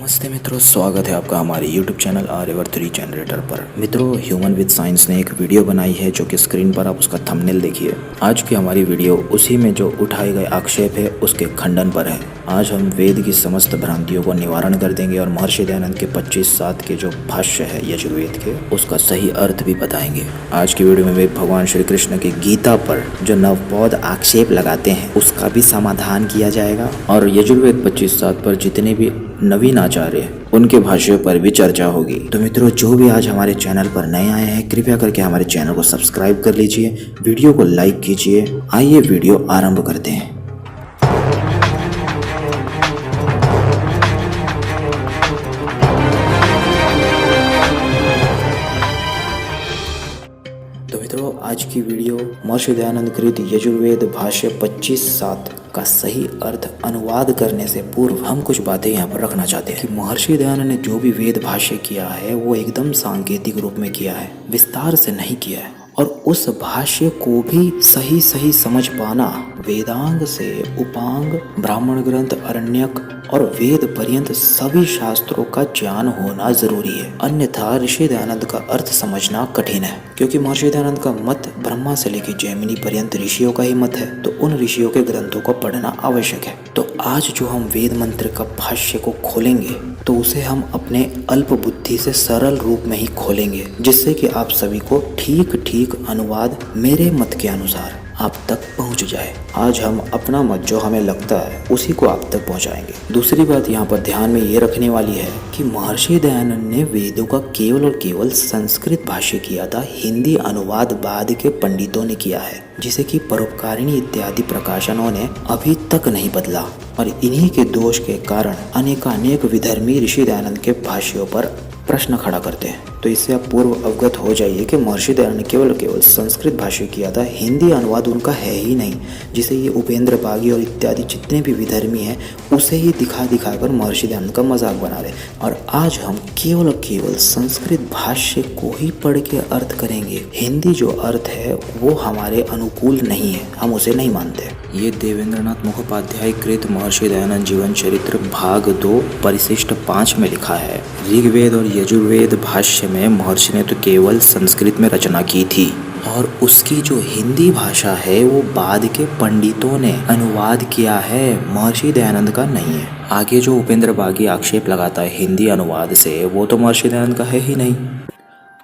नमस्ते मित्रों, स्वागत है आपका हमारे YouTube चैनल आर्यवर्त जनरेटर पर। मित्रों, ह्यूमन विद साइंस ने एक वीडियो बनाई है जो कि स्क्रीन पर आप उसका थंबनेल देखिए। आज की हमारी वीडियो उसी में जो उठाए गए आक्षेप है उसके खंडन पर है। आज हम वेद की समस्त भ्रांतियों को निवारण कर देंगे और महर्षि दयानंद के 25/7 के जो भाष्य है यजुर्वेद के, उसका सही अर्थ भी बताएंगे। आज की वीडियो में वे भगवान श्री कृष्ण की गीता पर जो नवबौद्ध आक्षेप लगाते हैं उसका भी समाधान किया जाएगा और यजुर्वेद 25/7 पर जितने भी नवीन आचार्य उनके भाष्यों पर भी चर्चा होगी। तो मित्रों, जो भी आज हमारे चैनल पर नए आए हैं कृपया करके हमारे चैनल को सब्सक्राइब कर लीजिए, वीडियो को लाइक कीजिए। आइए वीडियो आरंभ करते हैं। तो मित्रों, आज की वीडियो महर्षि दयानंद कृत यजुर्वेद भाष्य 25/7 का सही अर्थ अनुवाद करने से पूर्व हम कुछ बातें यहाँ पर रखना चाहते हैं कि महर्षि दयानंद ने जो भी वेद भाष्य किया है वो एकदम सांकेतिक रूप में किया है, विस्तार से नहीं किया है। और उस भाष्य को भी सही समझ पाना वेदांग से उपांग, ब्राह्मण ग्रंथ, अरण्यक और वेद पर्यंत सभी शास्त्रों का ज्ञान होना जरूरी है, अन्यथा ऋषि दयानंद का अर्थ समझना कठिन है। क्योंकि महर्षि दयानंद का मत ब्रह्मा से लेकर जैमिनी पर्यंत ऋषियों का ही मत है, तो उन ऋषियों के ग्रंथों को पढ़ना आवश्यक है। तो आज जो हम वेद मंत्र का भाष्य को खोलेंगे तो उसे हम अपने अल्प बुद्धि से सरल रूप में ही खोलेंगे, जिससे कि आप सभी को ठीक अनुवाद मेरे मत के अनुसार आप तक पहुंच जाए। आज हम अपना मत जो हमें लगता है उसी को आप तक पहुंचाएंगे। दूसरी बात यहाँ पर ध्यान में ये रखने वाली है कि महर्षि दयानंद ने वेदों का केवल और केवल संस्कृत भाष्य किया था, हिंदी अनुवाद बाद के पंडितों ने किया है, जिसे कि परोपकारिणी इत्यादि प्रकाशनों ने अभी तक नहीं बदला। और इन्हीं के दोष के कारण अनेकानेक विधर्मी ऋषि दयानंद के भाष्यों पर प्रश्न खड़ा करते हैं। तो इससे आप पूर्व अवगत हो जाइए कि महर्षि दयानंद ने केवल संस्कृत भाष्य किया था, हिंदी अनुवाद उनका है ही नहीं, जिसे ये उपेंद्र बागी और इत्यादि जितने भी विधर्मी हैं उसे ही दिखा कर महर्षि दयानंद का मजाक बना रहे। और आज हम केवल संस्कृत भाष्य को ही पढ़ के अर्थ करेंगे। हिंदी जो अर्थ है वो हमारे अनुकूल नहीं है, हम उसे नहीं मानते। ये देवेंद्रनाथ मुखोपाध्याय कृत महर्षि दयानंद जीवन चरित्र भाग 2 परिशिष्ट 5 में लिखा है, ऋग्वेद और यजुर्वेद भाष्य में महर्षि ने तो केवल संस्कृत में रचना की थी और उसकी जो हिंदी भाषा है वो बाद के पंडितों ने अनुवाद किया है, महर्षि दयानंद का नहीं है। आगे जो उपेंद्र बागी आक्षेप लगाता है हिंदी अनुवाद से, वो तो महर्षि दयानंद का है ही नहीं।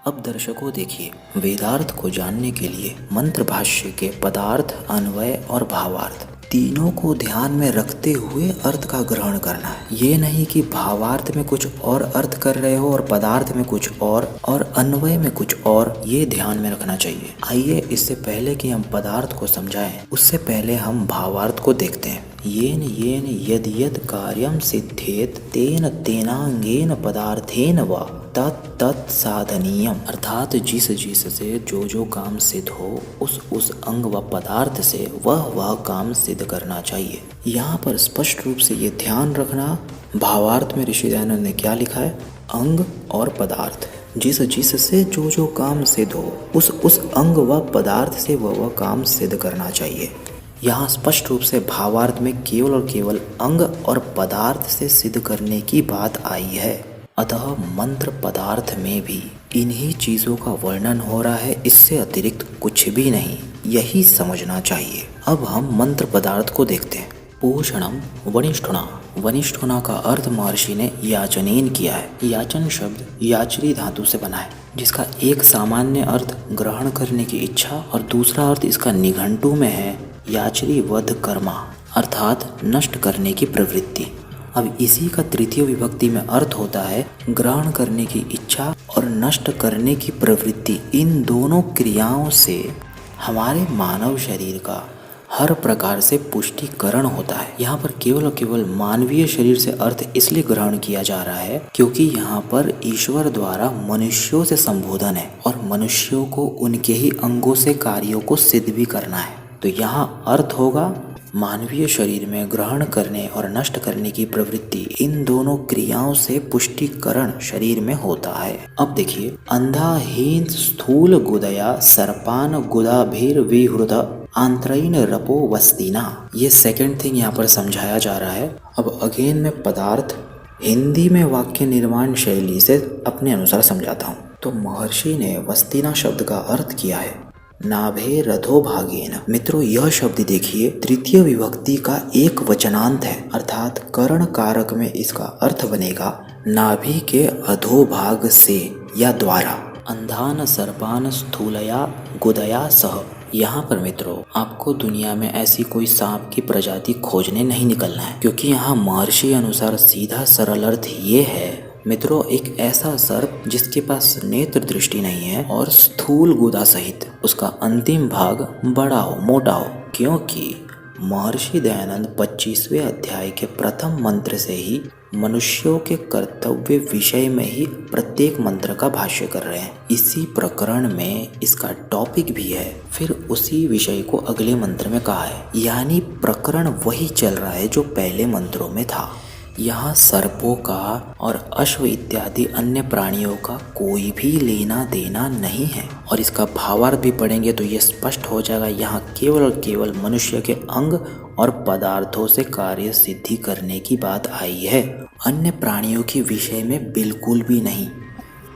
अब दर्शकों देखिए, वेदार्थ को जानने के लिए मंत्र भाष्य के पदार्थ, अन्वय और भावार्थ तीनों को ध्यान में रखते हुए अर्थ का ग्रहण करना है। ये नहीं कि भावार्थ में कुछ और अर्थ कर रहे हो और पदार्थ में कुछ और अन्वय में कुछ और, ये ध्यान में रखना चाहिए। आइए, इससे पहले कि हम पदार्थ को समझाएं उससे पहले हम भावार्थ को देखते हैं। येन येन यद यद कार्यम सिद्धेत तेन तेनांगेन पदार्थेन वा तत् साधनीयम, अर्थात जिस से जो काम सिद्ध हो उस अंग व पदार्थ से वह काम सिद्ध करना चाहिए। यहाँ पर स्पष्ट रूप से ये ध्यान रखना, भावार्थ में ऋषि दयानंद ने क्या लिखा है, अंग और पदार्थ, जिस से जो काम सिद्ध हो उस अंग व पदार्थ से वह काम सिद्ध करना चाहिए। यहाँ स्पष्ट रूप से भावार्थ में केवल और केवल अंग और पदार्थ से सिद्ध करने की बात आई है। अतः मंत्र पदार्थ में भी इन्हीं चीजों का वर्णन हो रहा है, इससे अतिरिक्त कुछ भी नहीं, यही समझना चाहिए। अब हम मंत्र पदार्थ को देखते हैं। पोषणम वनिष्ठुना, वनिष्ठुना का अर्थ महर्षि ने याचनेन किया है। याचन शब्द याचरी धातु से बना है, जिसका एक सामान्य अर्थ ग्रहण करने की इच्छा और दूसरा अर्थ इसका निघंटु में है याचरी वध कर्मा, अर्थात नष्ट करने की प्रवृत्ति। अब इसी का तृतीय विभक्ति में अर्थ होता है ग्रहण करने की इच्छा और नष्ट करने की प्रवृत्ति। इन दोनों क्रियाओं से हमारे मानव शरीर का हर प्रकार से पुष्टिकरण होता है। यहाँ पर केवल मानवीय शरीर से अर्थ इसलिए ग्रहण किया जा रहा है क्योंकि यहाँ पर ईश्वर द्वारा मनुष्यों से संबोधन है और मनुष्यों को उनके ही अंगों से कार्यों को सिद्ध भी करना है। तो यहाँ अर्थ होगा मानवीय शरीर में ग्रहण करने और नष्ट करने की प्रवृत्ति, इन दोनों क्रियाओं से पुष्टिकरण शरीर में होता है। अब देखिए, अंधा हीन स्थूल गुदया सर्पान गुदाभीर विहृद आंत्रैन रपो वस्तिना, ये सेकंड थिंग यहाँ पर समझाया जा रहा है। अब अगेन में पदार्थ हिंदी में वाक्य निर्माण शैली से अपने अनुसार समझाता हूँ। तो महर्षि ने वस्तिना शब्द का अर्थ किया है नाभे रथो भागेन। मित्रों, यह शब्द देखिए तृतीय विभक्ति का एक वचनांत है, अर्थात करण कारक में इसका अर्थ बनेगा नाभि के अधोभाग से या द्वारा। अंधान सर्पान स्थूलया गुदया सह। यहाँ पर मित्रों आपको दुनिया में ऐसी कोई सांप की प्रजाति खोजने नहीं निकलना है, क्योंकि यहाँ महर्षि अनुसार सीधा सरल अर्थ ये है मित्रों, एक ऐसा सर्प जिसके पास नेत्र दृष्टि नहीं है और स्थूल गुदा सहित उसका अंतिम भाग बड़ा हो, मोटा हो। क्योंकि महर्षि दयानंद 25वें अध्याय के प्रथम मंत्र से ही मनुष्यों के कर्तव्य विषय में ही प्रत्येक मंत्र का भाष्य कर रहे हैं। इसी प्रकरण में इसका टॉपिक भी है, फिर उसी विषय को अगले मंत्र में कहा है, यानी प्रकरण वही चल रहा है जो पहले मंत्रों में था। यहाँ सर्पों का और अश्व इत्यादि अन्य प्राणियों का कोई भी लेना देना नहीं है। और इसका भावार्थ भी पढ़ेंगे तो ये स्पष्ट हो जाएगा, यहाँ केवल और केवल मनुष्य के अंग और पदार्थों से कार्य सिद्धि करने की बात आई है, अन्य प्राणियों के विषय में बिल्कुल भी नहीं।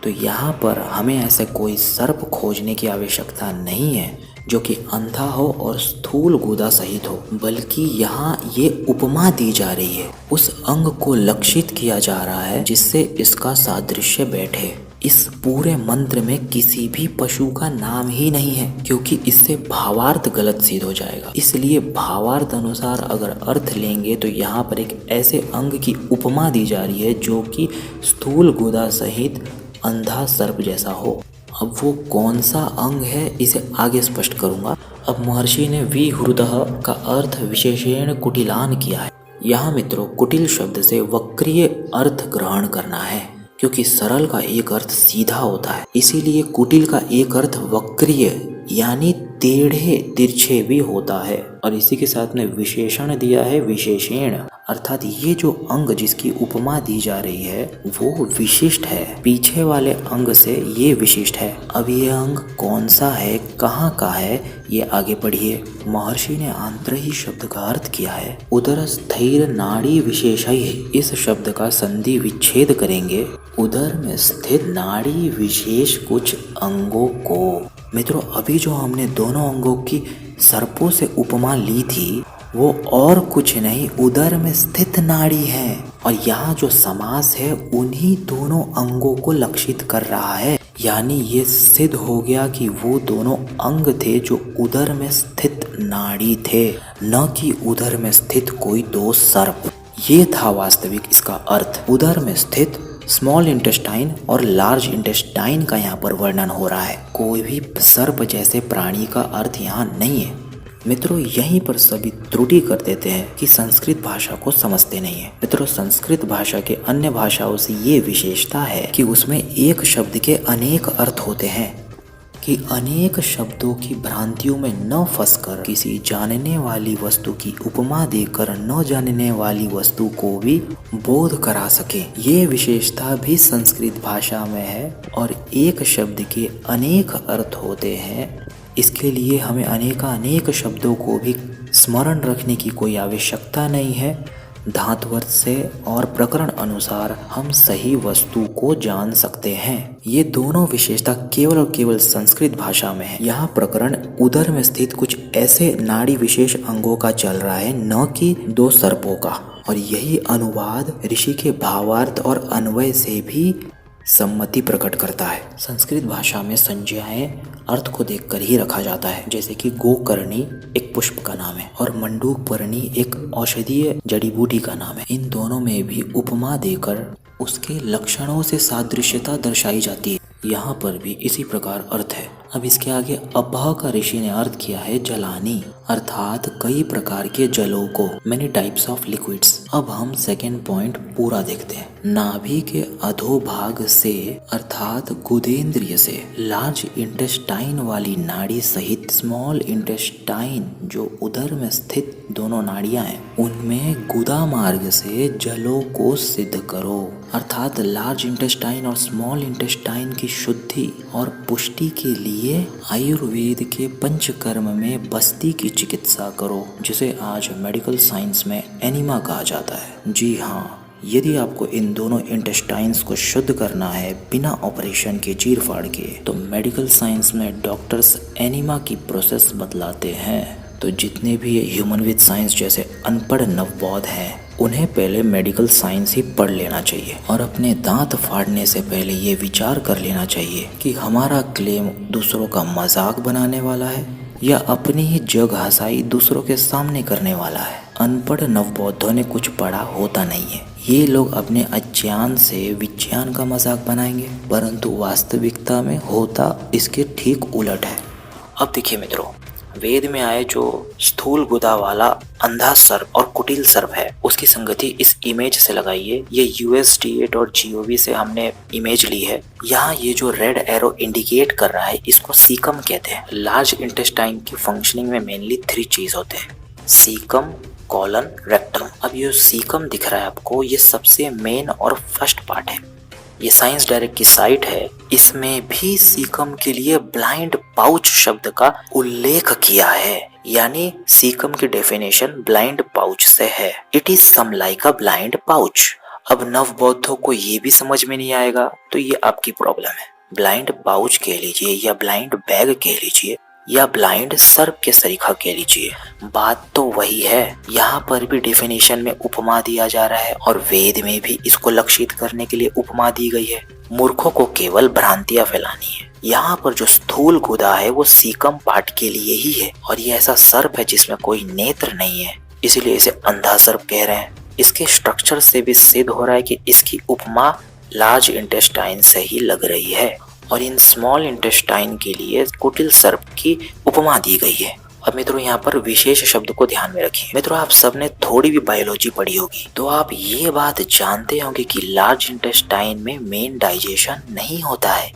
तो यहाँ पर हमें ऐसे कोई सर्प खोजने की आवश्यकता नहीं है जो कि अंधा हो और स्थूल गुदा सहित हो, बल्कि यहाँ ये उपमा दी जा रही है, उस अंग को लक्षित किया जा रहा है जिससे इसका सादृश्य बैठे। इस पूरे मंत्र में किसी भी पशु का नाम ही नहीं है, क्योंकि इससे भावार्थ गलत सिद्ध हो जाएगा। इसलिए भावार्थ अनुसार अगर अर्थ लेंगे तो यहाँ पर एक ऐसे अंग की उपमा दी जा रही है जो कि स्थूल गुदा सहित अंधा सर्प जैसा हो। अब वो कौन सा अंग है इसे आगे स्पष्ट करूंगा। अब महर्षि ने विहृदः का अर्थ विशेषण कुटिलान किया है। यहाँ मित्रों कुटिल शब्द से वक्रीय अर्थ ग्रहण करना है, क्योंकि सरल का एक अर्थ सीधा होता है, इसीलिए कुटिल का एक अर्थ वक्रीय यानी टेढ़े तिरछे भी होता है। और इसी के साथ में विशेषण दिया है विशेषण, अर्थात ये जो अंग जिसकी उपमा दी जा रही है वो विशिष्ट है, पीछे वाले अंग से ये विशिष्ट है। अब ये अंग कौन सा है, कहाँ का है, ये आगे पढ़िए। महर्षि ने आंत्रही शब्द का अर्थ किया है उदर स्थिर नाड़ी विशेषय। इस शब्द का संधि विच्छेद करेंगे, उदर में स्थित नाड़ी विशेष कुछ अंगों को। मित्रों अभी जो हमने दोनों अंगों की सर्पों से उपमा ली थी वो और कुछ नहीं उदर में स्थित नाड़ी है, और यहाँ जो समास है उन्हीं दोनों अंगों को लक्षित कर रहा है। यानी ये सिद्ध हो गया कि वो दोनों अंग थे जो उदर में स्थित नाड़ी थे, न कि उदर में स्थित कोई दो सर्प। ये था वास्तविक इसका अर्थ। उदर में स्थित स्मॉल इंटेस्टाइन और लार्ज इंटेस्टाइन का यहाँ पर वर्णन हो रहा है, कोई भी सर्प जैसे प्राणी का अर्थ यहाँ नहीं है। मित्रों यहीं पर सभी त्रुटि कर देते हैं कि संस्कृत भाषा को समझते नहीं है। मित्रों संस्कृत भाषा के अन्य भाषाओं से ये विशेषता है कि उसमें एक शब्द के अनेक अर्थ होते हैं, कि अनेक शब्दों की भ्रांतियों में न फंसकर किसी जानने वाली वस्तु की उपमा देकर न जानने वाली वस्तु को भी बोध करा सके। ये विशेषता भी संस्कृत भाषा में है। और एक शब्द के अनेक अर्थ होते हैं, इसके लिए हमें अनेक शब्दों को भी स्मरण रखने की कोई आवश्यकता नहीं है। धातुवर्थ से और प्रकरण अनुसार हम सही वस्तु को जान सकते हैं। ये दोनों विशेषता केवल और केवल संस्कृत भाषा में है। यहाँ प्रकरण उदर में स्थित कुछ ऐसे नाड़ी विशेष अंगों का चल रहा है, न कि दो सर्पों का। और यही अनुवाद ऋषि के भावार्थ और अन्वय से भी सम्मति प्रकट करता है। संस्कृत भाषा में संज्ञाएं अर्थ को देखकर ही रखा जाता है, जैसे कि गोकर्णी एक पुष्प का नाम है और मंडूकपर्णी एक औषधीय जड़ी बूटी का नाम है। इन दोनों में भी उपमा देकर उसके लक्षणों से सादृश्यता दर्शाई जाती है। यहाँ पर भी इसी प्रकार अर्थ है। अब इसके आगे अब्बह का ऋषि ने अर्थ किया है जलानी, अर्थात कई प्रकार के जलों को, मैनी टाइप्स ऑफ लिक्विड्स। अब हम सेकेंड पॉइंट पूरा देखते हैं। नाभि के अधोभाग से अर्थात गुदेंद्रिय से लार्ज इंटेस्टाइन वाली नाड़ी सहित स्मॉल इंटेस्टाइन जो उदर में स्थित दोनों नाड़ियां हैं, उनमें गुदा मार्ग से जलों को सिद्ध करो। अर्थात लार्ज इंटेस्टाइन और स्मॉल इंटेस्टाइन की शुद्धि और पुष्टि के लिए आयुर्वेद के पंचकर्म में बस्ती की चिकित्सा करो, जिसे आज मेडिकल साइंस में एनिमा कहा जाता है। जी हाँ, यदि आपको इन दोनों इंटेस्टाइन्स को शुद्ध करना है बिना ऑपरेशन के चीर फाड़ के, तो मेडिकल साइंस में डॉक्टर्स एनिमा की प्रोसेस बतलाते हैं। तो जितने भी ह्यूमन विद साइंस जैसे अनपढ़ नवबौध हैं, उन्हें पहले मेडिकल साइंस ही पढ़ लेना चाहिए और अपने दांत फाड़ने से पहले ये विचार कर लेना चाहिए कि हमारा क्लेम दूसरों का मजाक बनाने वाला है या अपनी ही जग हंसाई दूसरों के सामने करने वाला है। अनपढ़ नवबौद्धों ने कुछ पढ़ा होता नहीं है। ये लोग अपने अज्ञान से विज्ञान का मजाक बनाएंगे, परंतु वास्तविकता में होता इसके ठीक उलट है। अब देखिए मित्रों, वेद में आए जो स्थूल गुदा वाला अंधा सर्प और कुटिल सर्प है, उसकी संगति इस इमेज से लगाइए। ये USDA.gov से हमने इमेज ली है। यहाँ ये जो रेड एरो इंडिकेट कर रहा है, इसको सीकम कहते हैं। लार्ज इंटेस्टाइन की फंक्शनिंग में मेनली 3 चीज होते हैं: सीकम, कॉलन, रेक्टम। अब ये सीकम दिख रहा है आपको, ये सबसे मेन और फर्स्ट पार्ट है। ये साइंस डायरेक्ट की साइट है। इसमें भी सीकम के लिए ब्लाइंड पाउच शब्द का उल्लेख किया है, यानी सीकम की डेफिनेशन ब्लाइंड पाउच से है। It is some like a blind pouch. अब नवबौद्धों को ये भी समझ में नहीं आएगा तो ये आपकी प्रॉब्लम है। ब्लाइंड पाउच कह लीजिए या ब्लाइंड बैग कह लीजिए या ब्लाइंड सर्प के सरीखा कह लीजिए, बात तो वही है। यहाँ पर भी डेफिनेशन में उपमा दिया जा रहा है और वेद में भी इसको लक्षित करने के लिए उपमा दी गई है। मूर्खों को केवल भ्रांतियां फैलानी है। यहाँ पर जो स्थूल गुदा है वो सीकम पार्ट के लिए ही है और ये ऐसा सर्प है जिसमें कोई नेत्र नहीं है, इसीलिए इसे अंधा सर्प कह रहे हैं। इसके स्ट्रक्चर से भी सिद्ध हो रहा है कि इसकी उपमा लार्ज इंटेस्टाइन से ही लग रही है और इन स्मॉल इंटेस्टाइन के लिए कुटिल सर्प की उपमा दी गई है। अब मित्रों यहाँ पर विशेष शब्द को ध्यान में रखिए। मित्रों आप सबने थोड़ी भी बायोलॉजी पढ़ी होगी तो आप ये बात जानते होंगे कि लार्ज इंटेस्टाइन में मेन डाइजेशन नहीं होता है।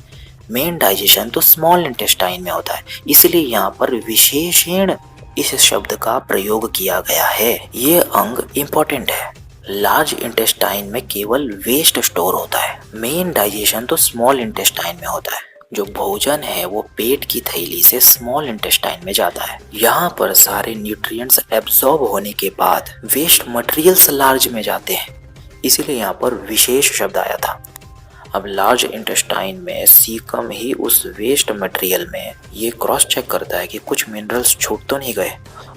मेन डाइजेशन तो स्मॉल इंटेस्टाइन में होता है, इसलिए यहाँ पर विशेषण इस शब्द का प्रयोग किया गया है। ये अंग इम्पोर्टेंट है। लार्ज इंटेस्टाइन में केवल वेस्ट स्टोर होता है, मेन डाइजेशन तो स्मॉल इंटेस्टाइन में होता है। जो भोजन है वो पेट की थैली से स्मॉल इंटेस्टाइन में जाता है। यहाँ पर सारे न्यूट्रिएंट्स एब्सॉर्ब होने के बाद वेस्ट मटेरियल्स लार्ज में जाते हैं, इसीलिए यहाँ पर विशेष शब्द आया था। अब लार्ज इंटेस्टाइन में सीकम ही उस वेस्ट मटेरियल में ये क्रॉस चेक करता है कि कुछ मिनरल्स छूट तो नहीं गए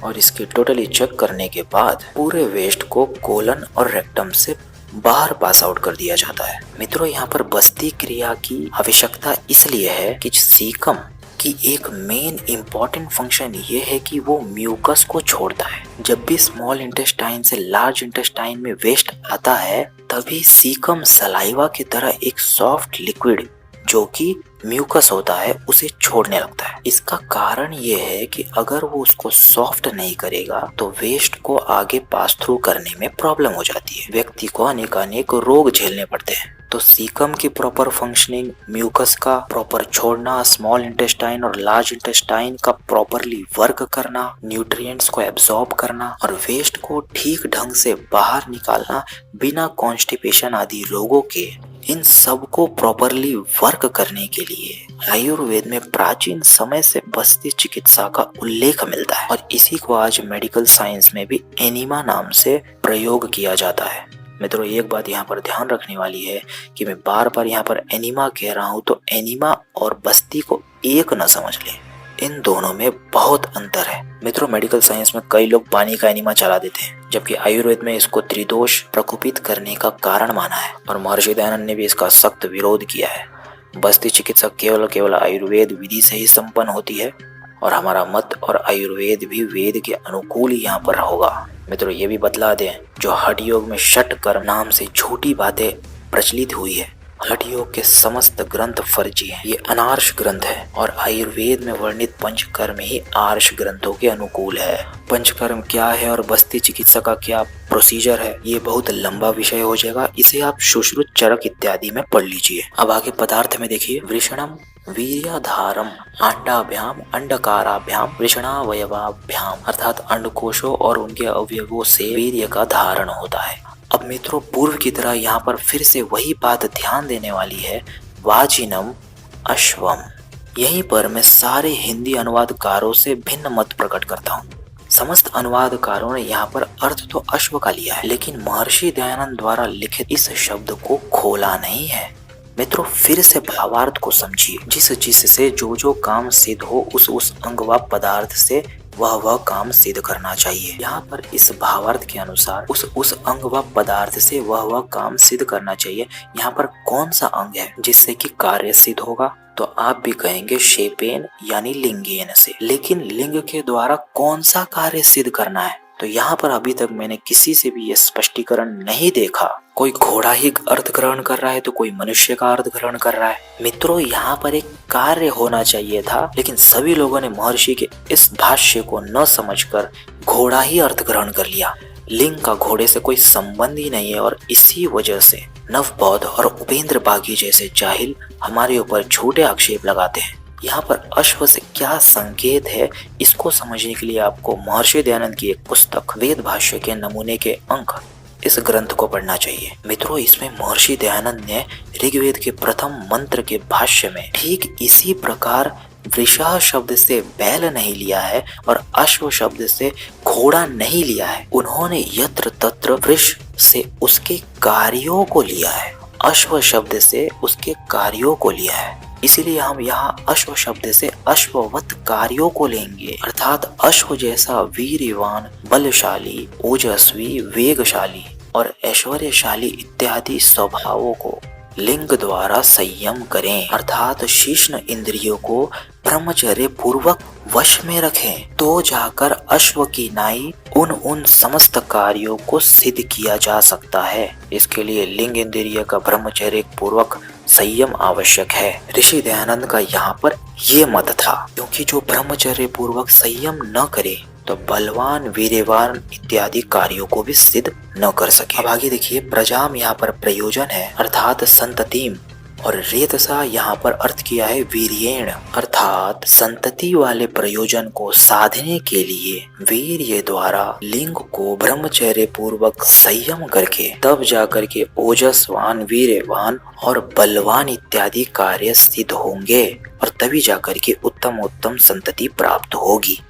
और इसकी टोटली चेक करने के बाद पूरे वेस्ट को कोलन और रेक्टम से बाहर पास आउट कर दिया जाता है। मित्रों यहाँ पर बस्ती क्रिया की आवश्यकता इसलिए है कि सीकम की एक मेन इम्पॉर्टेंट फंक्शन ये है कि वो म्यूकस को छोड़ता है। जब भी स्मॉल इंटेस्टाइन से लार्ज इंटेस्टाइन में वेस्ट आता है तभी सीकम सलाइवा की तरह एक सॉफ्ट लिक्विड जो कि म्यूकस होता है उसे छोड़ने लगता है। इसका कारण ये है कि अगर वो उसको सॉफ्ट नहीं करेगा तो वेस्ट को आगे पास थ्रू करने में प्रॉब्लम हो जाती है, व्यक्ति को अनेक रोग झेलने पड़ते हैं। तो सीकम की प्रॉपर फंक्शनिंग, म्यूकस का प्रॉपर छोड़ना, स्मॉल इंटेस्टाइन और लार्ज इंटेस्टाइन का प्रॉपरली वर्क करना, न्यूट्रिएंट्स को एब्सॉर्ब करना और वेस्ट को ठीक ढंग से बाहर निकालना बिना कॉन्स्टिपेशन आदि रोगों के, इन सब को प्रॉपरली वर्क करने के लिए आयुर्वेद में प्राचीन समय से बस्ती चिकित्सा का उल्लेख मिलता है और इसी को आज मेडिकल साइंस में भी एनिमा नाम से प्रयोग किया जाता है। मित्रों एक बात यहाँ पर ध्यान रखने वाली है कि मैं बार बार यहाँ पर एनिमा कह रहा हूँ, तो एनिमा और बस्ती को एक न समझ लें, इन दोनों में बहुत अंतर है। मित्रों मेडिकल साइंस में कई लोग पानी का एनिमा चला देते हैं, जबकि आयुर्वेद में इसको त्रिदोष प्रकोपित करने का कारण माना है और महर्षि दयानंद ने भी इसका सख्त विरोध किया है। बस्ती चिकित्सा केवल आयुर्वेद विधि से ही संपन्न होती है और हमारा मत और आयुर्वेद भी वेद के अनुकूल ही यहाँ पर होगा। मित्रों ये भी बतला दें, जो हठ योग में षट कर्म नाम से झूठी बातें प्रचलित हुई है, हठ योग के समस्त ग्रंथ फर्जी हैं। ये अनार्ष ग्रंथ है और आयुर्वेद में वर्णित पंचकर्म ही आर्ष ग्रंथों के अनुकूल है। पंचकर्म क्या है और बस्ती चिकित्सा का क्या प्रोसीजर है, ये बहुत लंबा विषय हो जाएगा, इसे आप सुश्रुत चरक इत्यादि में पढ़ लीजिए। अब आगे पदार्थ में देखिए, वृषणम वीर्याधारम अंडाभ्याम अंडकाराभ्याम वृषणावयवाभ्याम, अर्थात अंडकोशों और उनके अवयवों से वीर्य का धारण होता है। अब मित्रों पूर्व की तरह यहाँ पर फिर से वही बात ध्यान देने वाली है, वाजिनम अश्वम। यहीं पर मैं सारे हिंदी अनुवादकारों से भिन्न मत प्रकट करता हूँ। समस्त अनुवादकारों ने यहाँ पर अर्थ तो अश्व का लिया है, लेकिन महर्षि दयानंद द्वारा लिखित इस शब्द को खोला नहीं है। मित्रों, फिर से भावार्थ को समझिए। जिससे जो काम सिद्ध हो उस अंग व पदार्थ से वह काम सिद्ध करना चाहिए। यहाँ पर इस भावार्थ के अनुसार उस अंग व पदार्थ से वह काम सिद्ध करना चाहिए। यहाँ पर कौन सा अंग है जिससे कि कार्य सिद्ध होगा? तो आप भी कहेंगे शेपेन यानी लिंगेन से। लेकिन लिंग के द्वारा कौन सा कार्य सिद्ध करना है? तो यहाँ पर अभी तक मैंने किसी से भी यह स्पष्टीकरण नहीं देखा। कोई घोड़ा ही अर्थ ग्रहण कर रहा है तो कोई मनुष्य का अर्थ ग्रहण कर रहा है। मित्रों, यहाँ पर एक कार्य होना चाहिए था, लेकिन सभी लोगों ने महर्षि के इस भाष्य को न समझकर घोड़ा ही अर्थ ग्रहण कर लिया। लिंग का घोड़े से कोई संबंध ही नहीं है और इसी वजह से नवबौद्ध और उपेंद्र बागी जैसे जाहिल हमारे ऊपर झूठे आक्षेप लगाते हैं। यहाँ पर अश्व से क्या संकेत है, इसको समझने के लिए आपको महर्षि दयानंद की एक पुस्तक वेद भाष्य के नमूने के अंक इस ग्रंथ को पढ़ना चाहिए। मित्रों, इसमें महर्षि दयानंद ने ऋग्वेद के प्रथम मंत्र के भाष्य में ठीक इसी प्रकार वृषः शब्द से बैल नहीं लिया है और अश्व शब्द से घोड़ा नहीं लिया है। उन्होंने यत्र तत्र वृष से उसके कार्यों को लिया है, अश्व शब्द से उसके कार्यों को लिया है। इसीलिए हम यहाँ अश्व शब्द से अश्ववत कार्यों को लेंगे, अर्थात अश्व जैसा वीर्यवान, बलशाली, ओजस्वी, वेगशाली और ऐश्वर्यशाली इत्यादि स्वभावों को लिंग द्वारा संयम करें, अर्थात शिश्न इंद्रियों को ब्रह्मचर्य पूर्वक वश में रखें, तो जाकर अश्व की नाई उन समस्त कार्यों को सिद्ध किया जा सकता है। इसके लिए लिंग इंद्रिय का ब्रह्मचर्य पूर्वक संयम आवश्यक है। ऋषि दयानंद का यहाँ पर ये मत था, क्योंकि जो ब्रह्मचर्य पूर्वक संयम न करे तो बलवान, वीर्यवान इत्यादि कार्यों को भी सिद्ध न कर सके। अब आगे देखिए, प्रजाम यहाँ पर प्रयोजन है अर्थात संततिम, और रेतसा यहाँ पर अर्थ किया है वीर्येण, अर्थात संतति वाले प्रयोजन को साधने के लिए वीर्य द्वारा लिंग को ब्रह्मचर्य पूर्वक संयम करके तब जाकर के ओजस्वान, वीर्यवान और बलवान इत्यादि कार्य सिद्ध होंगे और तभी जाकर के उत्तम संतति प्राप्त होगी।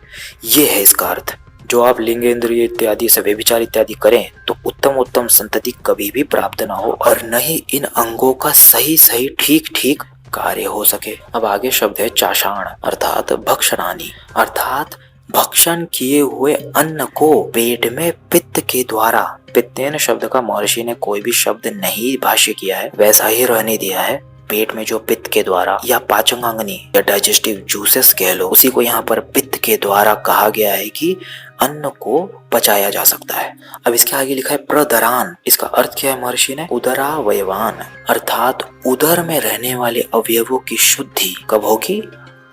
ये है इसका अर्थ। जो आप लिंग इंद्रिय इत्यादि से व्यभिचार इत्यादि करें तो उत्तम संतति कभी भी प्राप्त ना हो और न ही इन अंगों का सही ठीक कार्य हो सके। अब आगे शब्द है चाषाण, अर्थात भक्षणानि, अर्थात भक्षण किए हुए अन्न को पेट में पित्त के द्वारा, पित्तेन शब्द का महर्षि ने कोई भी शब्द नहीं भाष्य किया है, वैसा ही रहने दिया है। पेट में जो पित्त के द्वारा या पाचनांगनी या डाइजेस्टिव जूसेस कह लो, उसी को यहाँ पर पित्त के द्वारा कहा गया है कि अन्न को पचाया जा सकता है। अब इसके आगे लिखा है प्रदरान, इसका अर्थ क्या है महर्षि ने? उदरावयवान, अर्थात उदर में रहने वाले अवयवों की शुद्धि कब होगी?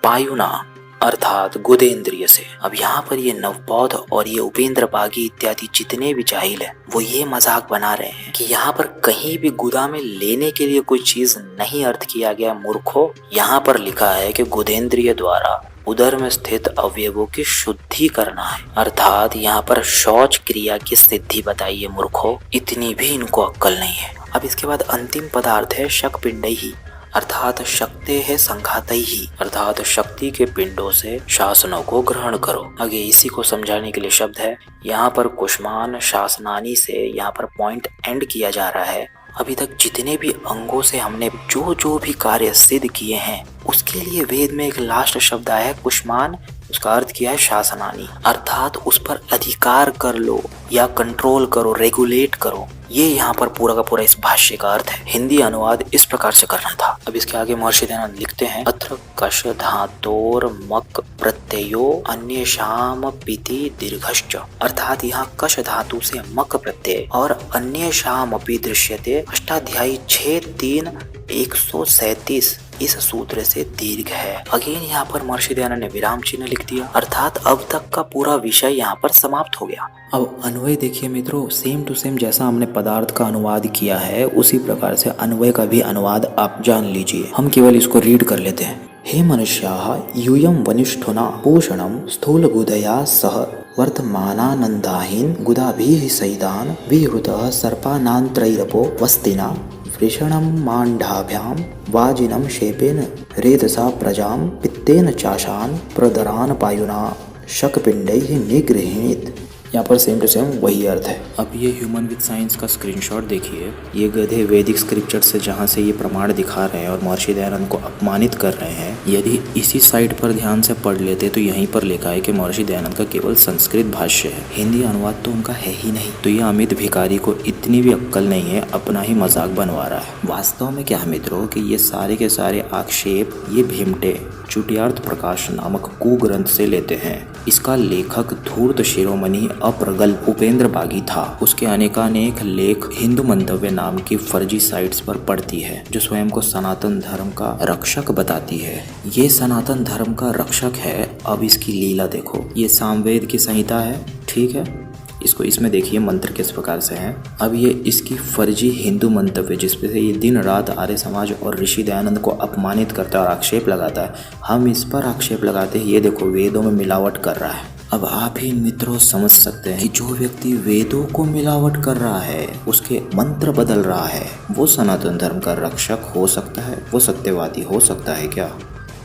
पायुना, अर्थात गुदेंद्रिय से। अब यहाँ पर ये नवबौद्ध और ये उपेंद्र बागी इत्यादि जितने भी जाहिल है वो ये मजाक बना रहे हैं कि यहाँ पर कहीं भी गुदा में लेने के लिए कोई चीज नहीं अर्थ किया गया। मूर्खों, यहाँ पर लिखा है कि गुदेंद्रिय द्वारा उदर में स्थित अवयवों की शुद्धि करना है, अर्थात यहाँ पर शौच क्रिया की सिद्धि बताइए। मूर्खों, इतनी भी इनको अक्कल नहीं है। अब इसके बाद अंतिम पदार्थ है शकपिंडैहि, अर्थात शक्ते है संघातई ही, अर्थात शक्ति के पिंडों से शासनों को ग्रहण करो। आगे इसी को समझाने के लिए शब्द है यहाँ पर कुष्मान शासनानी से यहाँ पर पॉइंट एंड किया जा रहा है। अभी तक जितने भी अंगों से हमने जो भी कार्य सिद्ध किए हैं उसके लिए वेद में एक लास्ट शब्द आया है कुष्मान, उसका अर्थ किया है शासनानी, अर्थात उस पर अधिकार कर लो या कंट्रोल करो, रेगुलेट करो। ये यहाँ पर पूरा का पूरा इस भाष्य का अर्थ है। हिंदी अनुवाद इस प्रकार से करना था। अब इसके आगे महर्षि दयानंद लिखते हैं अत्र कश धातोर मक प्रत्ययो अन्येषाम पिति दीर्घश्च, अर्थात यहाँ कश धातु से मक प्रत्यय और अन्येषाम अपि दृश्यते अष्टाध्यायी 6:3-137 इस सूत्र से दीर्घ है। अगेन यहाँ पर महर्षि दयानंद ने विराम चिन्ह लिख दिया, अर्थात अब तक का पूरा विषय यहाँ पर समाप्त हो गया। अब अन्वय देखिए मित्रों, सेम टू सेम जैसा हमने पदार्थ का अनुवाद किया है उसी प्रकार से अन्वय का भी अनुवाद आप जान लीजिए। हम केवल इसको रीड कर लेते हैं। हे मनुष्याः यूयं वनिष्ठुना पोषणं स्थूलबुधया सह वर्तमानानन्दाहीन गुदाभिः सहितान् विहृतः सर्पानान्त्रैरपो वस्तिना वृषणं माण्डाभ्यां वाजिनं शेपेन रेतसा प्रजां पित्तेन चाशान् प्रदरान् पायुना शक पिंडैः निगृहीत। यहाँ पर सेम टू सेम वही अर्थ है। अब ये ह्यूमन विद साइंस का स्क्रीनशॉट देखिए। ये गधे वैदिक स्क्रिप्चर से जहाँ से ये प्रमाण दिखा रहे हैं और महर्षि दयानंद को अपमानित कर रहे हैं, यदि इसी साइट पर ध्यान से पढ़ लेते तो यहीं पर लिखा है कि महर्षि दयानंद का केवल संस्कृत भाष्य है, हिंदी अनुवाद तो उनका है ही नहीं। तो ये अमित भिखारी को इतनी भी अक्कल नहीं है, अपना ही मजाक बनवा रहा है। वास्तव में क्या है मित्रों कि ये सारे के सारे आक्षेप ये भीमटे चुटियार्थ प्रकाश नामक कुग्रंथ से लेते हैं। इसका लेखक धूर्त शिरोमणि अप्रगल्भ उपेंद्र बागी था। उसके अनेकानेक लेख हिंदू मंतव्य नाम की फर्जी साइट्स पर पढ़ती है, जो स्वयं को सनातन धर्म का रक्षक बताती है। ये सनातन धर्म का रक्षक है। अब इसकी लीला देखो। ये सामवेद की संहिता है, ठीक है। इसको इसमें देखिए मंत्र किस प्रकार से हैं। अब ये इसकी फर्जी हिंदू मंतव्य जिसपे से ये दिन रात आर्य समाज और ऋषि दयानंद को अपमानित करता है और आक्षेप लगाता है, हम इस पर आक्षेप लगाते हैं। ये देखो वेदों में मिलावट कर रहा है। अब आप ही मित्रों समझ सकते हैं कि जो व्यक्ति वेदों को मिलावट कर रहा है, उसके मंत्र बदल रहा है, वो सनातन धर्म का रक्षक हो सकता है, वो सत्यवादी हो सकता है क्या?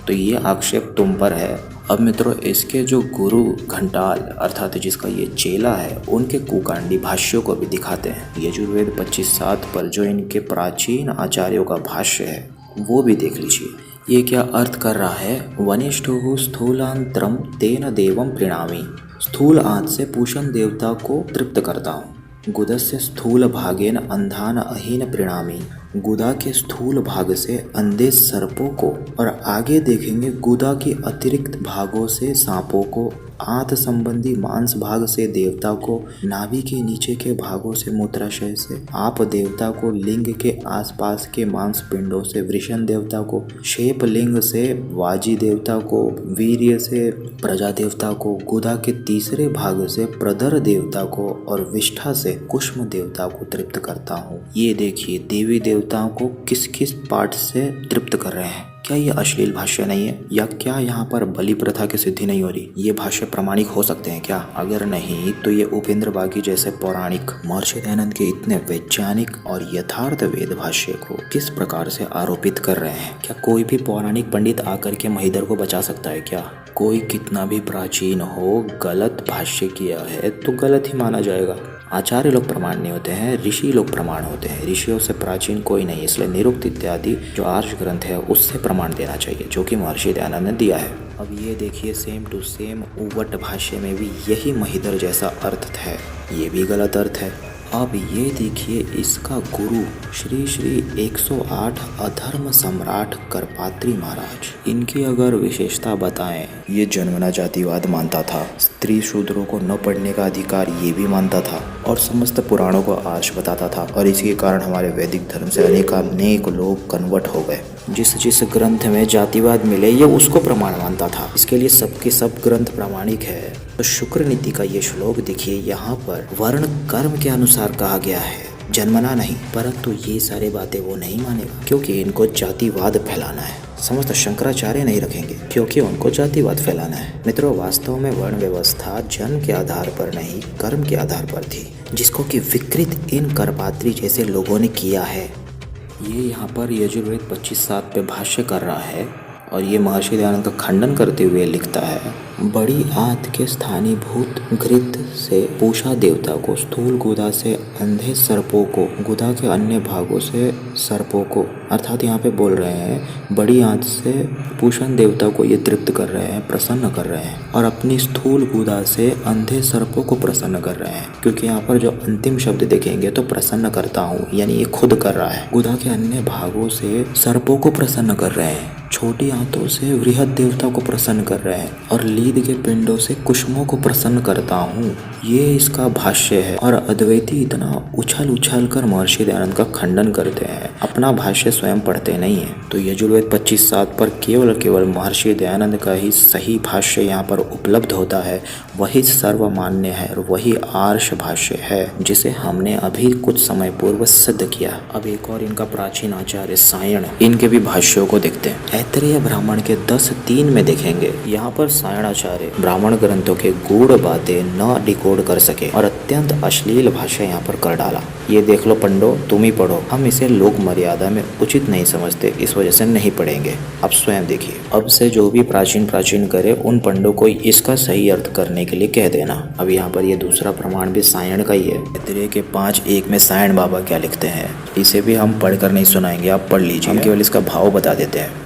तो ये आक्षेप तुम पर है। अब मित्रों इसके जो गुरु घंटाल अर्थात जिसका ये चेला है, उनके कुकांडी भाष्यों को भी दिखाते हैं। यजुर्वेद 25:7 पर जो इनके प्राचीन आचार्यों का भाष्य है वो भी देख लीजिए। ये क्या अर्थ कर रहा है? वनिष्ठो स्थूलांतरम तेन देवम प्रीणामी। स्थूल आंत से पूषण देवता को तृप्त करता हूँ। गुदस्य स्थूल भागेन अंधान अहीन प्रीणामी। गुदा के स्थूल भाग से अंधे सर्पों को, और आगे देखेंगे गुदा के अतिरिक्त भागों से सांपों को, आंत संबंधी मांस भाग से देवता को, नाभि के नीचे के भागों से मूत्राशय से आप देवता को, लिंग के आसपास के मांस पिंडों से वृषण देवता को, शेप लिंग से वाजी देवता को, वीर्य से प्रजा देवता को, गुदा के तीसरे भाग से प्रदर देवता को और विष्ठा से कुष्म देवता को तृप्त करता हूँ। ये देखिए देवी देवताओं को किस किस पार्ट से तृप्त कर रहे हैं। क्या ये अश्लील भाष्य नहीं है? या क्या यहाँ पर बलि प्रथा की सिद्धि नहीं हो रही? ये भाष्य प्रामाणिक हो सकते हैं क्या? अगर नहीं तो ये उपेंद्र बागी जैसे पौराणिक महर्षि दयानंद के इतने वैज्ञानिक और यथार्थ वेद भाष्य को किस प्रकार से आरोपित कर रहे हैं? क्या कोई भी पौराणिक पंडित आकर के महिधर को बचा सकता है क्या? कोई कितना भी प्राचीन हो, गलत भाष्य किया है तो गलत ही माना जाएगा। आचार्य लोग प्रमाण नहीं होते हैं, ऋषि लोग प्रमाण होते हैं। ऋषियों से प्राचीन कोई नहीं, इसलिए निरुक्त इत्यादि जो आर्ष ग्रंथ है उससे प्रमाण देना चाहिए, जो कि महर्षि दयानंद ने दिया है। अब ये देखिए सेम टू सेम उवट भाष्य में भी यही महिधर जैसा अर्थ है, ये भी गलत अर्थ है। अब ये देखिए इसका गुरु श्री श्री 108 अधर्म सम्राट करपात्री महाराज, इनकी अगर विशेषता बताएं, ये जन्मना जातिवाद मानता था, स्त्री शूद्रों को न पढ़ने का अधिकार ये भी मानता था, और समस्त पुराणों को आर्ष बताता था। और इसी कारण हमारे वैदिक धर्म से अनेक लोग कन्वर्ट हो गए। जिस ग्रंथ में जातिवाद मिले ये उसको प्रमाण मानता था। इसके लिए सबके सब ग्रंथ प्रामाणिक है। तो शुक्र नीति का ये श्लोक देखिए, यहाँ पर वर्ण कर्म के अनुसार कहा गया है, जन्मना नहीं। परंतु ये सारी बातें वो नहीं मानेगा, क्योंकि इनको जातिवाद फैलाना है। समस्त शंकराचार्य नहीं रखेंगे, क्योंकि उनको जातिवाद फैलाना है। मित्रों वास्तव में वर्ण व्यवस्था जन्म के आधार पर नहीं, कर्म के आधार पर थी, जिसको कि विकृत इन करपात्री जैसे लोगों ने किया है। ये यहाँ पर यजुर्वेद 25:7 पे भाष्य कर रहा है, और ये महर्षि दयानंद का खंडन करते हुए लिखता है, बड़ी आंत के स्थानीभूत घृत से पूषा देवता को, स्थूल गुदा से अंधे सर्पों को, गुदा के अन्य भागों से सर्पों को, अर्थात यहाँ पे बोल रहे हैं बड़ी आंत से पूषण देवता को ये तृप्त कर रहे हैं, प्रसन्न कर रहे हैं, और अपनी स्थूल गुदा से अंधे सर्पों को प्रसन्न कर रहे हैं। क्योंकि यहाँ पर जो अंतिम शब्द देखेंगे तो प्रसन्न करता हूँ, यानी ये खुद कर रहा है। गुदा के अन्य भागों से सर्पों को प्रसन्न कर रहे हैं, छोटी आंतों से वृहद देवता को प्रसन्न कर रहे हैं, और लीद के पिंडों से कुष्मों को प्रसन्न करता हूँ। ये इसका भाष्य है। और अद्वैती इतना उछल कर महर्षि दयानंद का खंडन करते हैं, अपना भाष्य स्वयं पढ़ते नहीं है। तो यजुर्वेद 25:7 पर केवल महर्षि दयानंद का ही सही भाष्य यहाँ पर उपलब्ध होता है, वही सर्वमान्य है और वही आर्ष भाष्य है जिसे हमने अभी कुछ समय पूर्व सिद्ध किया। अब एक और इनका प्राचीन आचार्य सायण, इनके भी भाष्यों को देखते हैं। ऐतरेय ब्राह्मण के 10:3 में देखेंगे, यहाँ पर सायणाचार्य ब्राह्मण ग्रंथों के गूढ़ बातें न डिकोड कर सके और अत्यंत अश्लील भाषा यहाँ पर कर डाला। ये देख लो पंडो, तुम ही पढ़ो, हम इसे लोक मर्यादा में उचित नहीं समझते, इस वजह से नहीं पढ़ेंगे। अब स्वयं देखिए, अब से जो भी प्राचीन करे उन पंडों को इसका सही अर्थ करने के लिए कह देना। अब यहाँ पर ये दूसरा प्रमाण भी सायण का ही है। ऐतरेय के 5:1 में सायण बाबा क्या लिखते हैं, इसे भी हम पढ़कर नहीं सुनाएंगे, आप पढ़ लीजिए, हम केवल इसका भाव बता देते हैं।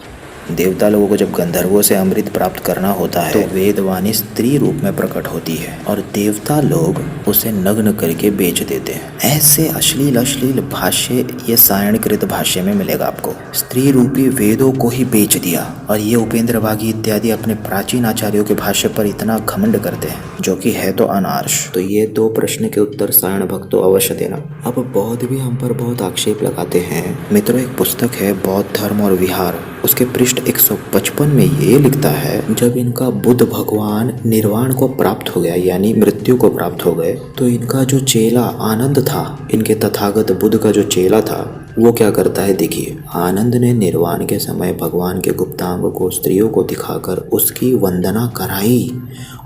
देवता लोगों को जब गंधर्वों से अमृत प्राप्त करना होता है तो वेदवाणी स्त्री रूप में प्रकट होती है और देवता लोग उसे नग्न करके बेच देते हैं। ऐसे अश्लील भाष्य ये सायणकृत भाष्य में मिलेगा आपको। स्त्री रूपी वेदों को ही बेच दिया और ये उपेंद्र बागी इत्यादि अपने प्राचीन आचार्यों के भाष्य पर इतना घमंड करते हैं, जो कि है तो अनार्ष। तो ये 2 प्रश्न के उत्तर सायण भक्तों अवश्य देना। अब बौद्ध भी हम पर बहुत आक्षेप लगाते हैं। मित्रों, एक पुस्तक है बौद्ध धर्म और विहार, उसके पृष्ठ 155 में ये लिखता है, जब इनका बुद्ध भगवान निर्वाण को प्राप्त हो गया यानी मृत्यु को प्राप्त हो गए, तो इनका जो चेला आनंद था, इनके तथागत बुद्ध का जो चेला था, वो क्या करता है देखिए। आनंद ने निर्वाण के समय भगवान के गुप्तांग को स्त्रियों को दिखाकर उसकी वंदना कराई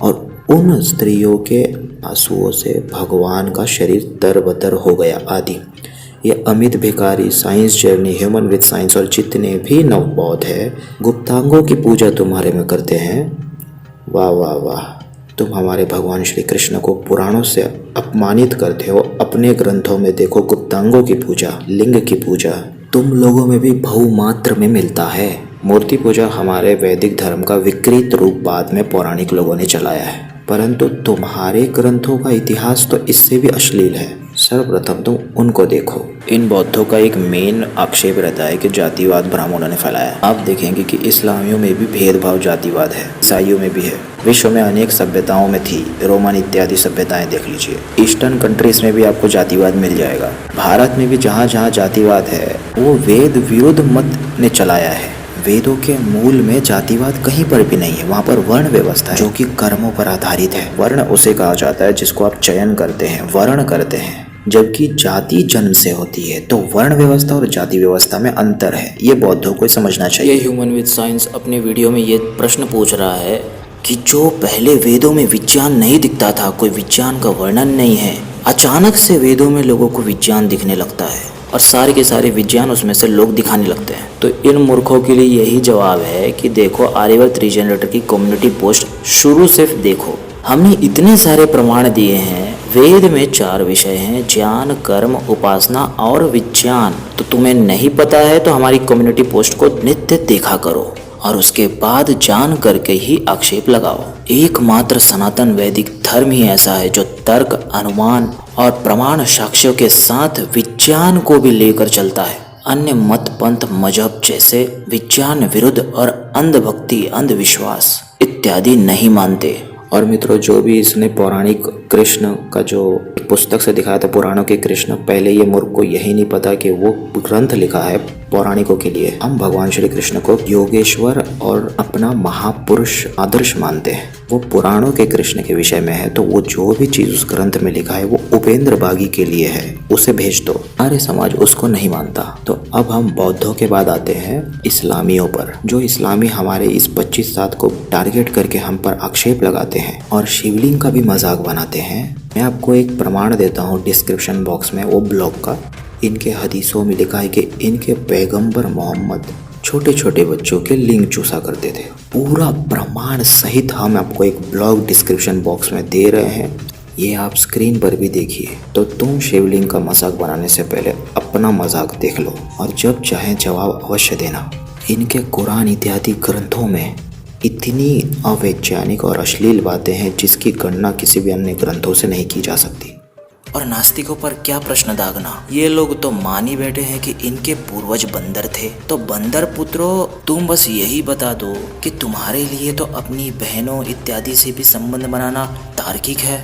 और उन स्त्रियों के आंसुओं से भगवान का शरीर तरबतर हो गया आदि। ये अमित भिखारी, science journey, human with science और जितने भी नवबौद्ध है गुप्तांगों की पूजा तुम्हारे में करते हैं। वाह वाह वाह, तुम हमारे भगवान श्री कृष्ण को पुराणों से अपमानित करते हो। अपने ग्रंथों में देखो गुप्तांगों की पूजा, लिंग की पूजा तुम लोगों में भी बहुमात्र में मिलता है। मूर्ति पूजा हमारे वैदिक धर्म का विकृत रूप बाद में पौराणिक लोगों ने चलाया है, परंतु तुम्हारे ग्रंथों का इतिहास तो इससे भी अश्लील है। सर्वप्रथम तुम उनको देखो। इन बौद्धों का एक मेन आक्षेप रहता है कि जातिवाद ब्राह्मणों ने फैलाया। आप देखेंगे कि इस्लामियों में भी भेदभाव जातिवाद है, ईसाइयों में भी है, विश्व में अनेक सभ्यताओं में थी, रोमन इत्यादि सभ्यताएं देख लीजिए। ईस्टर्न कंट्रीज में भी आपको जातिवाद मिल जाएगा। भारत में भी जहाँ जहाँ जातिवाद है वो वेद विरुद्ध मत ने चलाया है। वेदों के मूल में जातिवाद कहीं पर भी नहीं है, वहाँ पर वर्ण व्यवस्था है जो कि कर्मों पर आधारित है। वर्ण उसे कहा जाता है जिसको आप चयन करते हैं, वर्ण करते हैं, जबकि जाति जन्म से होती है। तो वर्ण व्यवस्था और जाति व्यवस्था में अंतर है, ये बौद्धों को समझना चाहिए। ये ह्यूमन विद साइंस अपने वीडियो में ये प्रश्न पूछ रहा है कि जो पहले वेदों में विज्ञान नहीं दिखता था, कोई विज्ञान का वर्णन नहीं है, अचानक से वेदों में लोगों को विज्ञान दिखने लगता है और सारे के सारे विज्ञान उसमें से लोग दिखाने लगते हैं। तो इन मूर्खों के लिए यही जवाब है कि देखो आर्यवर्त रीजनरेटर की कम्युनिटी पोस्ट शुरू से देखो। हमने इतने सारे प्रमाण दिए हैं। वेद में 4 विषय हैं, ज्ञान, कर्म, उपासना और विज्ञान। तो तुम्हें नहीं पता है तो हमारी कम्युनिटी पोस्ट को नित्य देखा करो और उसके बाद जान करके ही आक्षेप लगाओ। एकमात्र सनातन वैदिक धर्म ही ऐसा है जो तर्क, अनुमान और प्रमाण साक्ष्यों के साथ विज्ञान को भी लेकर चलता है। अन्य मत, पंथ, मजहब जैसे विज्ञान विरुद्ध और अंधभक्ति, अंधविश्वास इत्यादि नहीं मानते। और मित्रों, जो भी इसने पौराणिक कृष्ण का जो पुस्तक से दिखाया था, पुराणों के कृष्ण, पहले ये मूर्ख को यही नहीं पता कि वो ग्रंथ लिखा है पौराणिकों के लिए। हम भगवान श्री कृष्ण को योगेश्वर और अपना महापुरुष आदर्श मानते हैं। वो पुराणों के कृष्ण के विषय में है, तो वो जो भी चीज उस ग्रंथ में लिखा है वो उपेंद्र बागी के लिए है, उसे भेज दो। आर्य समाज उसको नहीं मानता। तो अब हम बौद्धों के बाद आते हैं इस्लामियों पर। जो इस्लामी हमारे इस 25 को टारगेट करके हम पर आक्षेप लगाते हैं और शिवलिंग का भी मजाक बनाते हैं। मैं आपको एक प्रमाण देता हूँ डिस्क्रिप्शन बॉक्स में, वो ब्लॉग का। इनके हदीसों में लिखा है कि इनके पैगंबर मोहम्मद छोटे छोटे बच्चों के लिंग चूसा करते थे। पूरा प्रमाण सहित हम आपको एक ब्लॉग डिस्क्रिप्शन बॉक्स में दे रहे हैं, ये आप स्क्रीन पर भी देखिए। तो तुम शिवलिंग का मजाक बनाने से पहले अपना मजाक देख लो और जब चाहे जवाब अवश्य देना। इनके कुरान इत्यादि ग्रंथों में इतनी अवैज्ञानिक और अश्लील बातें हैं जिसकी गणना किसी भी अन्य ग्रंथों से नहीं की जा सकती। और नास्तिकों पर क्या प्रश्न दागना। ये लोग तो मान ही बैठे हैं कि इनके पूर्वज बंदर थे। तो बंदर पुत्रों, तुम बस यही बता दो कि तुम्हारे लिए तो अपनी बहनों इत्यादि से भी संबंध बनाना तार्किक है,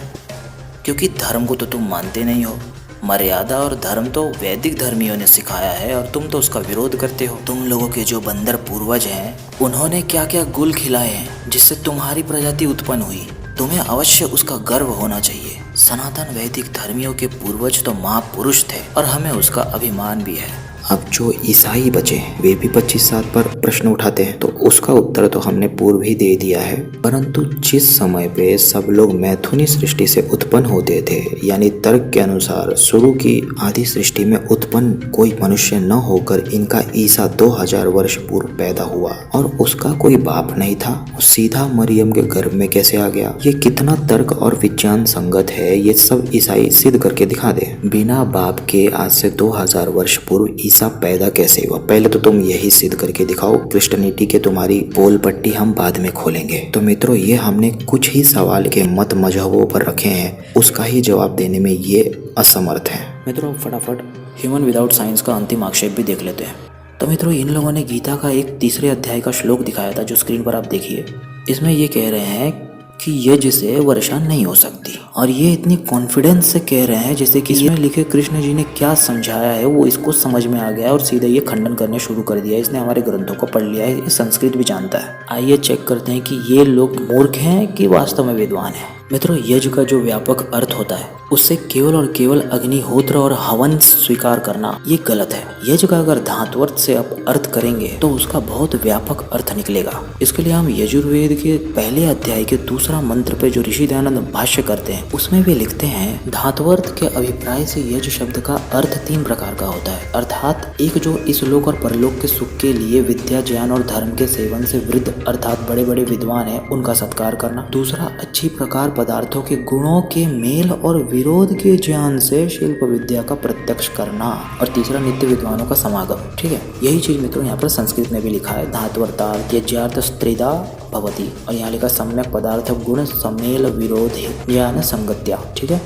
क्योंकि धर्म को तो तुम मानते नहीं हो। मर्यादा और धर्म तो वैदिक धर्मियों ने सिखाया है और तुम तो उसका विरोध करते हो। तुम लोगों के जो बंदर पूर्वज हैं, उन्होंने क्या क्या गुल खिलाए हैं जिससे तुम्हारी प्रजाति उत्पन्न हुई। तुम्हें अवश्य उसका गर्व होना चाहिए। सनातन वैदिक धर्मियों के पूर्वज तो महापुरुष थे और हमें उसका अभिमान भी है। अब जो ईसाई बचे वे भी 25/7 पर प्रश्न उठाते हैं, तो उसका उत्तर तो हमने पूर्व ही दे दिया है। परंतु जिस समय पे सब लोग मैथुनी सृष्टि से उत्पन्न होते थे, यानी तर्क के अनुसार शुरू की आदि सृष्टि में उत्पन्न कोई मनुष्य न होकर इनका ईसा 2000 वर्ष पूर्व पैदा हुआ और उसका कोई बाप नहीं था, वो सीधा मरियम के गर्भ में कैसे आ गया, ये कितना तर्क और विज्ञान संगत है, ये सब ईसाई सिद्ध करके दिखा दे। बिना बाप के आज से 2000 वर्ष पूर्व ईसा पैदा कैसे हुआ, पहले तो तुम यही सिद्ध करके दिखाओ। क्रिश्चियनिटी के तुम्हारी पोल पट्टी हम बाद में खोलेंगे। तो मित्रों, ये हमने कुछ ही सवाल के मत मजहबों पर रखे हैं, उसका ही जवाब देने में ये असमर्थ है। मित्रों, फटाफट ह्यूमन विदाउट साइंस का अंतिम आक्षेप भी देख लेते हैं। तो मित्रों, इन लोगों ने गीता का एक 3 अध्याय का श्लोक दिखाया था, जो स्क्रीन पर आप देखिए। इसमें ये कह रहे हैं कि यज्ञ से वर्षा नहीं हो सकती, और ये इतनी कॉन्फिडेंस से कह रहे हैं जैसे कि इसमें लिखे कृष्ण जी ने क्या समझाया है वो इसको समझ में आ गया और सीधे ये खंडन करने शुरू कर दिया। इसने हमारे ग्रंथों को पढ़ लिया है, ये संस्कृत भी जानता है। आइए चेक करते हैं कि ये लोग मूर्ख हैं कि वास्तव में विद्वान हैं। मित्रों, यज्ञ का जो व्यापक अर्थ होता है उससे केवल और केवल अग्निहोत्र और हवन स्वीकार करना ये गलत है। यज्ञ का अगर धातुअर्थ से आप अर्थ करेंगे तो उसका बहुत व्यापक अर्थ निकलेगा। इसके लिए हम यजुर्वेद के पहले अध्याय के 2 मंत्र पे जो ऋषि दयानंद भाष्य करते हैं उसमें भी लिखते हैं, धातुअर्थ के अभिप्राय से यज्ञ शब्द का अर्थ 3 प्रकार का होता है। अर्थात एक जो इस लोक और परलोक के सुख के लिए विद्या, ज्ञान और धर्म के सेवन से वृद्ध अर्थात बड़े बड़े विद्वान है उनका सत्कार करना। दूसरा, अच्छी प्रकार पदार्थों के गुणों के मेल और विरोध के ज्ञान से शिल्प विद्या का प्रत्यक्ष करना। और तीसरा, नित्य विद्वानों का समागम। ठीक है, यही चीज मित्रों यहाँ पर संस्कृत में भी लिखा है, धात्वर्थार्थ यज्ञार्थ स्त्रिदा भवति, और यहाँ लिखा सम्यक पदार्थ गुण समेल विरोध ज्ञान संगत्या। ठीक है,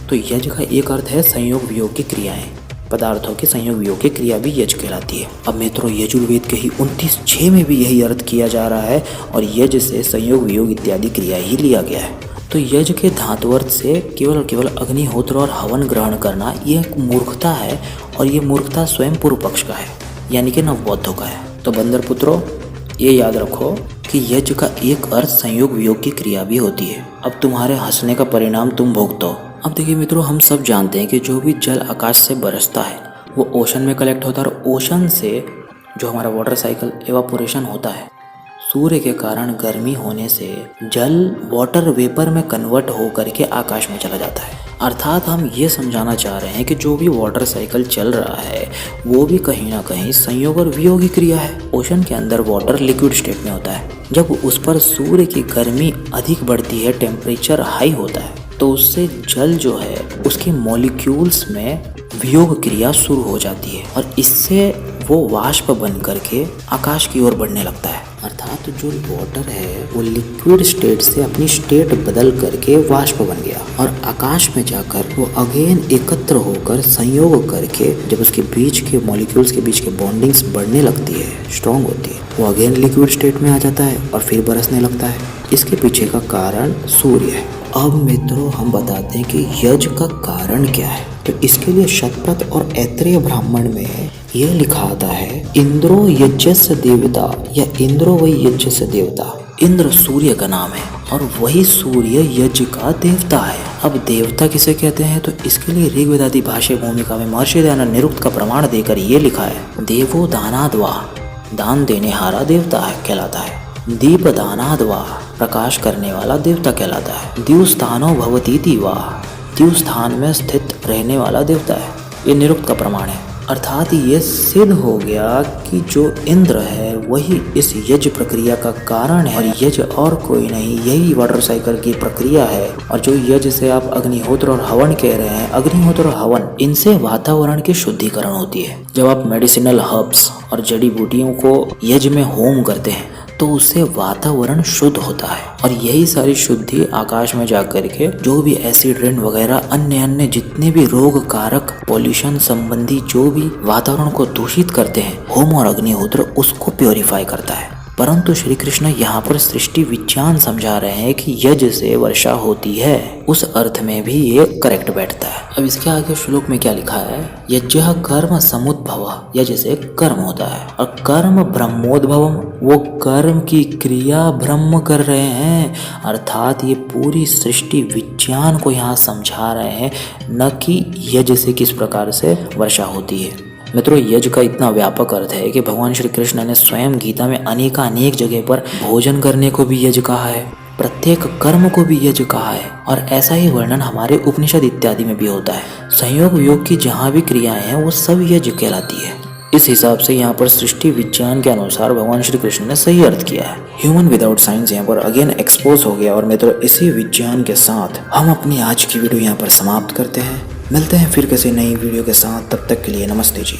तो यज्ञ का एक अर्थ है संयोग वियोग की क्रियाएं, पदार्थों के संयोग वियोग की क्रिया भी यज्ञ कहलाती है। अब मित्रों, यजुर्वेद के ही 29:6 में भी यही अर्थ किया जा रहा है और यज्ञ से संयोग वियोग इत्यादि क्रिया ही लिया गया है। तो यज्ञ के धातुअर्थ से केवल और केवल अग्निहोत्र और हवन ग्रहण करना ये एक मूर्खता है, और ये मूर्खता स्वयं पूर्व पक्ष का है, यानी कि नवबौद्धों का है। तो बंदर पुत्रों, ये याद रखो कि यज्ञ का एक अर्थ संयोग वियोग की क्रिया भी होती है। अब तुम्हारे हंसने का परिणाम तुम भोगतो। अब देखिए मित्रों, हम सब जानते हैं कि जो भी जल आकाश से बरसता है वो ओशन में कलेक्ट होता है, और ओशन से जो हमारा वाटर साइकिल एवापोरेशन होता है, सूर्य के कारण गर्मी होने से जल वाटर वेपर में कन्वर्ट हो करके आकाश में चला जाता है। अर्थात हम ये समझाना चाह रहे हैं कि जो भी वाटर साइकिल चल रहा है वो भी कहीं ना कहीं संयोग और वियोग की क्रिया है। ओशन के अंदर वाटर लिक्विड स्टेट में होता है, जब उस पर सूर्य की गर्मी अधिक बढ़ती है, टेम्परेचर हाई होता है, तो उससे जल जो है उसके मॉलिक्यूल्स में वियोग क्रिया शुरू हो जाती है और इससे वो वाष्प बन करके आकाश की ओर बढ़ने लगता है। अर्थात जो वाटर है वो लिक्विड स्टेट से अपनी स्टेट बदल करके वाष्प बन गया और आकाश में जाकर वो अगेन एकत्र होकर संयोग करके जब उसके बीच के मॉलिक्यूल्स के बीच के बॉन्डिंग्स बढ़ने लगती है, स्ट्रॉन्ग होती है, वो अगेन लिक्विड स्टेट में आ जाता है और फिर बरसने लगता है। इसके पीछे का कारण सूर्य है। अब मित्रों, हम बताते हैं कि यज्ञ का कारण क्या है। तो इसके लिए शतपथ और ऐत्रेय ब्राह्मण में यह लिखा आता है, इंद्रो यज्ञस्य देवता या इंद्रो वही यज्ञस्य देवता। इंद्र सूर्य का नाम है और वही सूर्य यज्ञ का देवता है। अब देवता किसे कहते हैं, तो इसके लिए ऋग्वेदादि भाष्य भूमिका में महर्षि दयानंद निरुक्त का प्रमाण देकर ये लिखा है, देवो दानाद्वा, दान देने हारा देवता है कहलाता है। दीप दानाद्वा, प्रकाश करने वाला देवता कहलाता है। द्युस्थानो भवतीति वा, द्यु स्थान में स्थित रहने वाला देवता है। ये निरुक्त का प्रमाण है। अर्थात ये सिद्ध हो गया कि जो इंद्र है वही इस यज्ञ प्रक्रिया का कारण है और यज्ञ और कोई नहीं, यही वाटर साइकिल की प्रक्रिया है। और जो यज्ञ से आप अग्निहोत्र और हवन कह रहे हैं, अग्निहोत्र और हवन, इनसे वातावरण की शुद्धिकरण होती है। जब आप मेडिसिनल हर्ब्स और जड़ी बूटियों को यज्ञ में होम करते हैं तो उससे वातावरण शुद्ध होता है और यही सारी शुद्धि आकाश में जाकर के जो भी एसिड रेन वगैरह अन्य जितने भी रोग कारक पॉल्यूशन संबंधी जो भी वातावरण को दूषित करते हैं, होम और अग्निहोत्र उसको प्योरीफाई करता है। परंतु श्री कृष्ण यहाँ पर सृष्टि विज्ञान समझा रहे हैं कि यज्ञ से वर्षा होती है, उस अर्थ में भी ये करेक्ट बैठता है। अब इसके आगे श्लोक में क्या लिखा है, यज्ञ कर्म समुद्भव, यज्ञ से कर्म होता है, और कर्म ब्रह्मोद्भवम, वो कर्म की क्रिया ब्रह्म कर रहे हैं। अर्थात ये पूरी सृष्टि विज्ञान को यहाँ समझा रहे हैं, न कि यज्ञ से किस प्रकार से वर्षा होती है। मित्रों, यज्ञ का इतना व्यापक अर्थ है कि भगवान श्री कृष्ण ने स्वयं गीता में अनेक जगह पर भोजन करने को भी यज्ञ कहा है, प्रत्येक कर्म को भी यज्ञ कहा है, और ऐसा ही वर्णन हमारे उपनिषद इत्यादि में भी होता है। संयोग योग की जहाँ भी क्रियाएं हैं वो सब यज्ञ कहलाती है। इस हिसाब से यहाँ पर सृष्टि विज्ञान के अनुसार भगवान श्री कृष्ण ने सही अर्थ किया है। ह्यूमन विदाउट साइंस यहाँ पर अगेन एक्सपोज हो गया। और मित्रों, इसी विज्ञान के साथ हम अपनी आज की वीडियो यहाँ पर समाप्त करते हैं। मिलते हैं फिर किसी नई वीडियो के साथ, तब तक के लिए नमस्ते जी।